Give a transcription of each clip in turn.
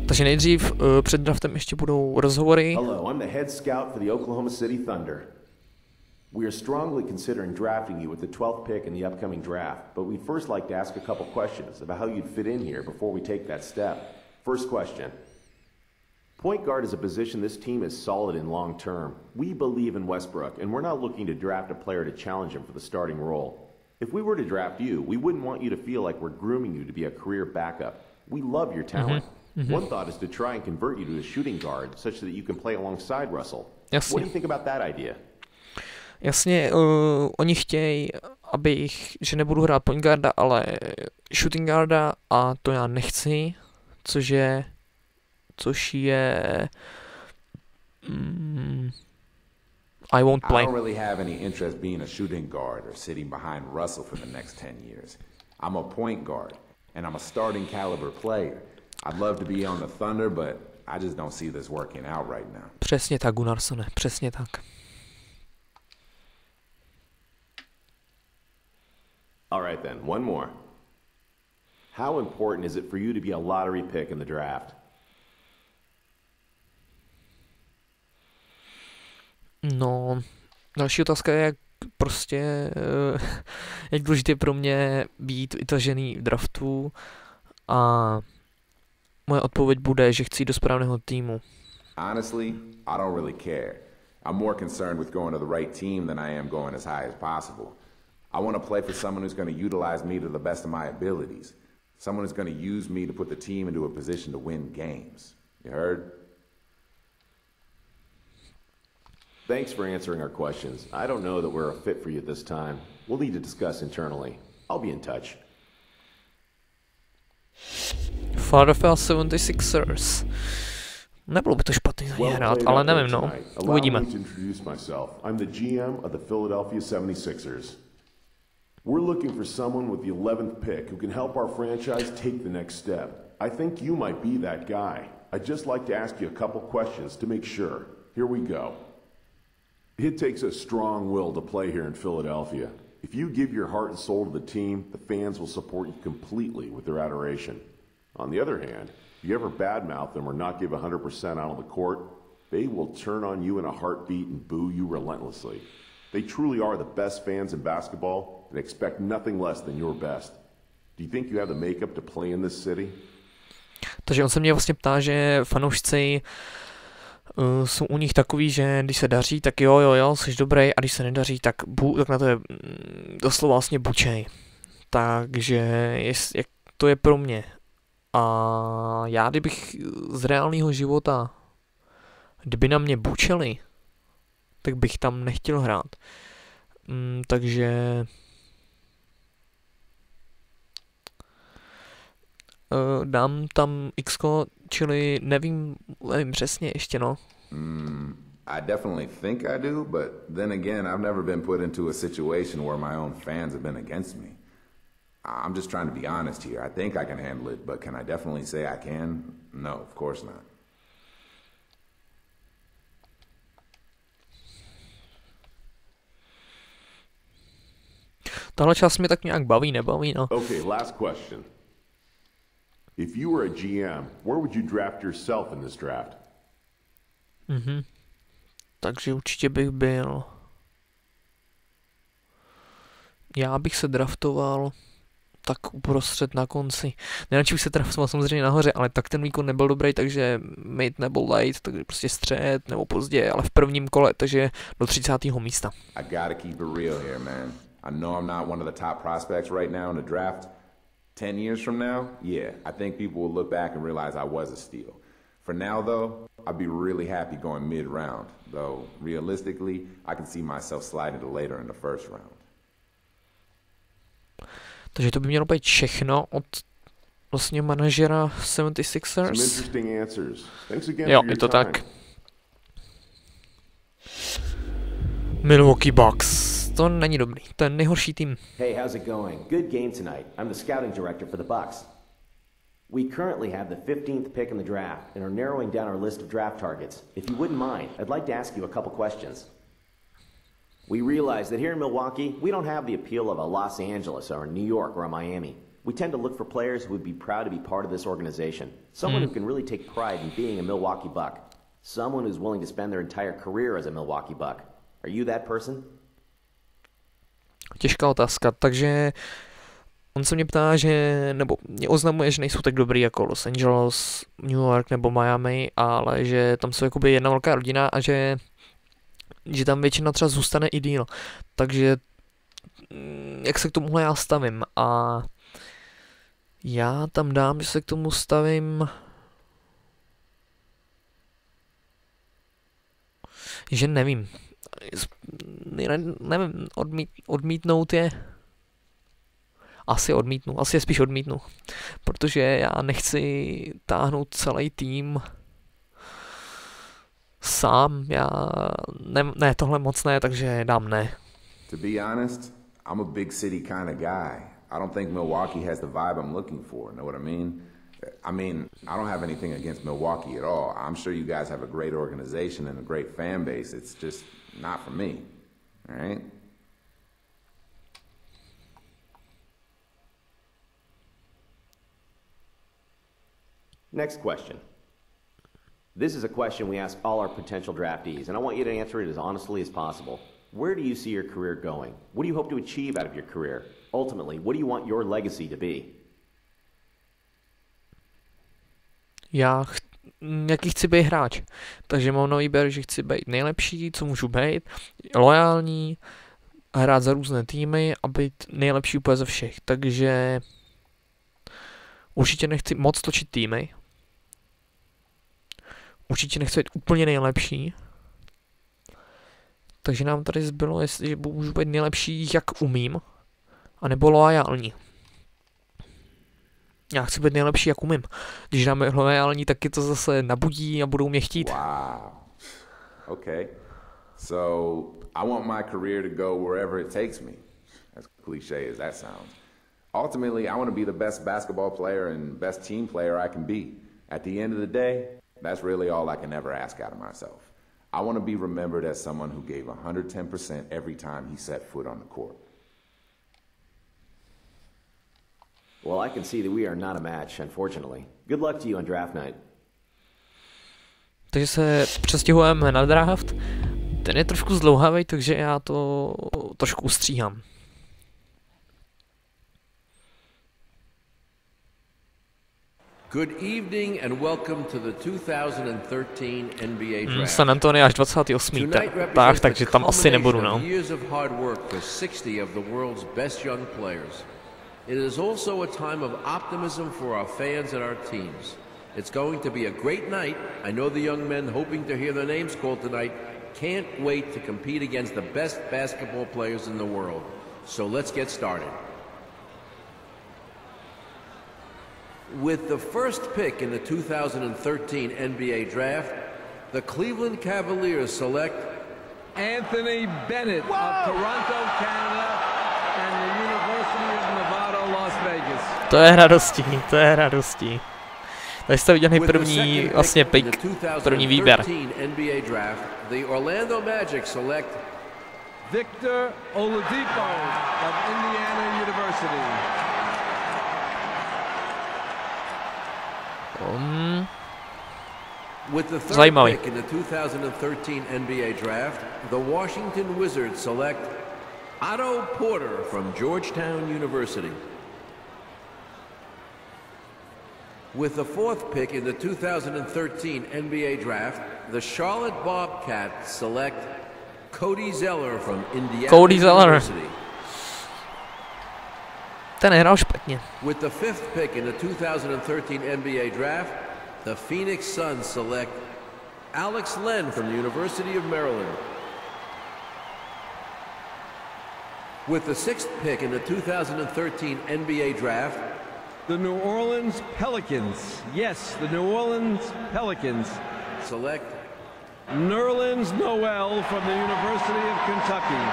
Takže nejdřív před draftem ještě budou rozhovory. Hello, I'm the head scout for the Oklahoma City Thunder. We are strongly considering drafting you with the 12th pick in the upcoming draft, but we'd first like to ask a couple questions about how you'd fit in here before we take that step. First question. Point guard is a position this team is solid in long term. We believe in Westbrook, and we're not looking to draft a player to challenge him for the starting role. If we were to draft you, we wouldn't want you to feel like we're grooming you to be a career backup. We love your talent. One thought is to try and convert you to a shooting guard such that you can play alongside Russell. Jasně. What do you think about that idea? Jasně, oni chtějí, že nebudu hrát point guarda, ale shooting guarda a to já nechci, což je I won't play. I don't really have any interest being a shooting guard or sitting behind Russell for the next 10 years. I'm a point guard and I'm a starting caliber player. I'd love to be on the Thunder, but I just don't see this working out right now. Přesně tak, Gunnarssone, přesně tak. All right then, one more. How important is it for you to be a lottery pick in the draft? No, další otázka je, jak prostě, jak důležité pro mě být vytažený v draftu a moje odpověď bude, že chci jít do správného týmu. Honestly, I don't really care. I'm more concerned with going to the right team than I am going as high as possible. I want to play for someone who's going to utilize me to the best of my abilities. Someone who's going to use me to put the team into a position to win games. You heard? Thanks for answering our questions. I don't know that we're a fit for you this time. We'll need to discuss internally. I'll be in touch. Philadelphia 76ers. Nebylo by to špatný za ně hrát, ale nevím, no. Uvidíme. I'm the GM of the Philadelphia 76ers. We're looking for someone with the 11th pick who can help our franchise take the next step. I think you might be that guy. I'd just like to ask you a couple questions to make sure. Here we go. It takes a strong will to play here in Philadelphia. If you give your heart and soul to the team, the fans will support you completely with their adoration. On the other hand, if you ever badmouth them or not give 100% out on the court, they will turn on you in a heartbeat and boo you relentlessly. They truly are the best fans in basketball and expect nothing less than your best. Do you think you have the makeup to play in this city? Takže on se mě vlastně ptá, že fanoušci jsou u nich takový, že když se daří, tak jo, jsi dobrý, a když se nedaří, tak na to je doslova vlastně bučej. Takže jak to je pro mě. A já, kdybych z reálného života, kdyby na mě bučeli, tak bych tam nechtěl hrát. Takže dám tam X-ko, čili nevím přesně ještě, no. I definitely think I do, but then again, I've never been put into a situation where my own fans have been against me. I'm just trying to be honest here. I think I can handle it, but can I definitely say I can? No, of course not. Tahle část mě tak nějak nebaví, no. Okay, last question. If you were a GM, where would you draft yourself in this draft? Takže určitě bych byl. Já bych se draftoval tak uprostřed na konci. Nejradši bych se draftoval samozřejmě nahoře, ale tak ten výkon nebyl dobrý, takže mid nebo late, takže prostě střed nebo pozdě, ale v prvním kole, takže do 30. místa. I gotta keep it real here, man. I know I'm not one of the top prospects right now in the draft. 10 years from now, yeah, I think people will look back and realize I was a steal. For now, though, I'd be really happy going mid-round, though realistically, I can see myself sliding to later in the first round. Takže to by mělo být všechno od vlastně manažera 76ers. Jo, je to tak. Milwaukee Bucks. To není dobrý. To je nejhorší tým. Hey, how's it going? Good game tonight. I'm the scouting director for the Bucks. We currently have the 15th pick in the draft and are narrowing down our list of draft targets. If you wouldn't mind, I'd like to ask you a couple questions. We realize that here in Milwaukee, we don't have the appeal of a Los Angeles or a New York or a Miami. We tend to look for players who would be proud to be part of this organization. Someone who can really take pride in being a Milwaukee Buck. Someone who's willing to spend their entire career as a Milwaukee Buck. Are you that person? Těžká otázka, takže on se mě ptá, že, nebo mě oznamuje, že nejsou tak dobrý jako Los Angeles, New York nebo Miami, ale že tam jsou jakoby jedna velká rodina a že tam většina třeba zůstane i díl. Takže jak se k tomuhle já stavím? A já tam dám, že se k tomu stavím, že nevím. Nevím, odmítnout je. Asi je spíš odmítnu. Protože já nechci táhnout celý tým sám. Ne, tohle moc ne, takže dám ne. To be honest, I'm a big city kind of guy. I don't think Milwaukee has the vibe I'm looking for, know what I mean? I don't have anything against Milwaukee at all. I'm sure you guys have a great organization and a great fan base. It's just not for me, all right? Next question. This is a question we ask all our potential draftees, and I want you to answer it as honestly as possible. Where do you see your career going? What do you hope to achieve out of your career? Ultimately, what do you want your legacy to be? Jaký chci být hráč. Takže mám na výběr, že chci být nejlepší, co můžu být, loajální, hrát za různé týmy a být nejlepší úplně ze všech. Takže určitě nechci moc točit týmy. Určitě nechci být úplně nejlepší. Takže nám tady zbylo, jestli můžu být nejlepší, jak umím, anebo loajální. Já chci být nejlepší, jak umím. Když dáme loajální, taky to zase nabudí a budou mě chtít. Wow. Okay. So, I want my career to go wherever it takes me. As cliche as that sounds. Ultimately, I want to be the best basketball player and best team player I can be. At the end of the day, that's really all I can ever ask out of myself. I want to be remembered as someone who gave 110% every time he set foot on the court. Well, I can see that we are not a match, unfortunately. Good luck to you on draft night. Takže se přestěhujeme na draft. Ten je trošku zdlouhavý, takže já to trošku ustříhám. Good evening and welcome to the 2013 NBA Draft. San Antonio až 28. Tak, takže tam asi nebudu, no. Years of hard work for 60 of the world's best young players. It is also a time of optimism for our fans and our teams. It's going to be a great night. I know the young men hoping to hear their names called tonight can't wait to compete against the best basketball players in the world. So let's get started. With the first pick in the 2013 NBA Draft, the Cleveland Cavaliers select Anthony Bennett of Toronto, Canada, and the University of Nevada, Las Vegas. To je radostí. Tady jste viděli první vlastně pick, první výběr. NBA Draft, the Orlando Magic select Victor Oladipo of Indiana University. With the third pick in the 2013 NBA Draft, the Washington Wizards select Otto Porter from Georgetown University. With the fourth pick in the 2013 NBA Draft, the Charlotte Bobcats select Cody Zeller from Indiana University. Ten nehrál špatně. With the fifth pick in the 2013 NBA Draft, the Phoenix Suns select Alex Len from the University of Maryland. With the sixth pick in the 2013 NBA Draft, the New Orleans Pelicans, yes, the New Orleans Pelicans, select Nerlens Noel from the University of Kentucky.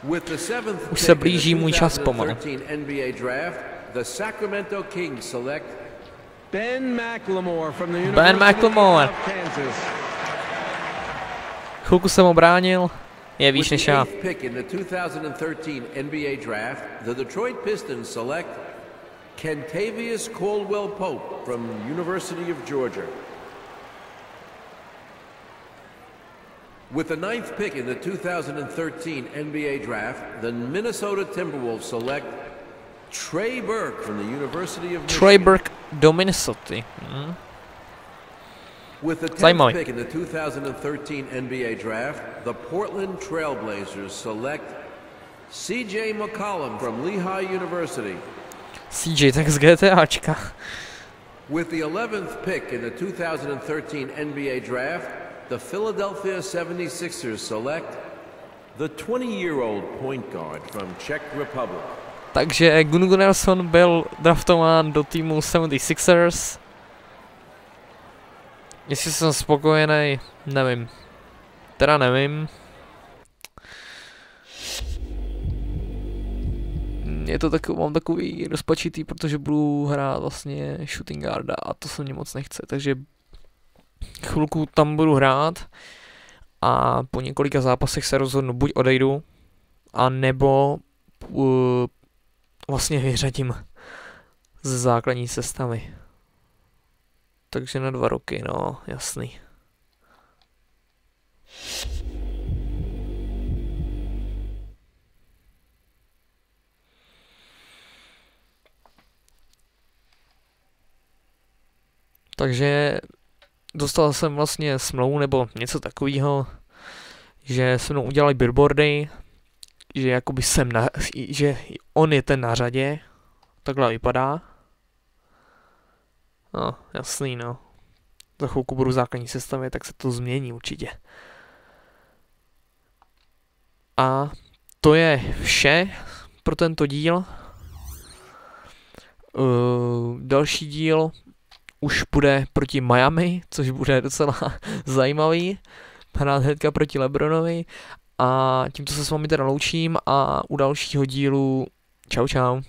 With the seventh Už se pick blíží in the můj čas pomalu. 2013 NBA Draft, the Sacramento Kings select Ben McLemore from the University of Kansas. Chvilku jsem obránil, je víc než já. Pick in the 2013 NBA draft, the Detroit Pistons select Kentavious Caldwell-Pope from University of Georgia. With the 9th pick in the 2013 NBA draft, the Minnesota Timberwolves select Trey Burke from the University of Michigan. Trey Burke do Minnesota. With the 10th pick in the 2013 NBA draft, the Portland Trail Blazers select CJ McCollum from Lehigh University. CJ, tak z GTAčka. With the 11th pick in the 2013 NBA draft, the Philadelphia 76ers select the 20-year-old point guard from Czech Republic. Takže Gunnarsson byl draftován do týmu 76ers. Jestli jsem spokojený, nevím. Teda nevím. Je to mám takový rozpačitý, protože budu hrát vlastně shooting guarda a to se mě moc nechce, takže chvilku tam budu hrát a po několika zápasech se rozhodnu, buď odejdu, a nebo vlastně vyřadím z základní sestavy. Takže na 2 roky, no, jasný. Takže dostal jsem vlastně smlouvu nebo něco takového, že se mnou udělali billboardy, že jakoby že on je ten na řadě, takhle vypadá. No, jasný, no. Za chvilku budu v základní sestavě, tak se to změní určitě. A to je vše pro tento díl. Další díl už bude proti Miami, což bude docela zajímavý. Hrát hnedka proti LeBronovi. A tímto se s vámi teda loučím a u dalšího dílu čau čau.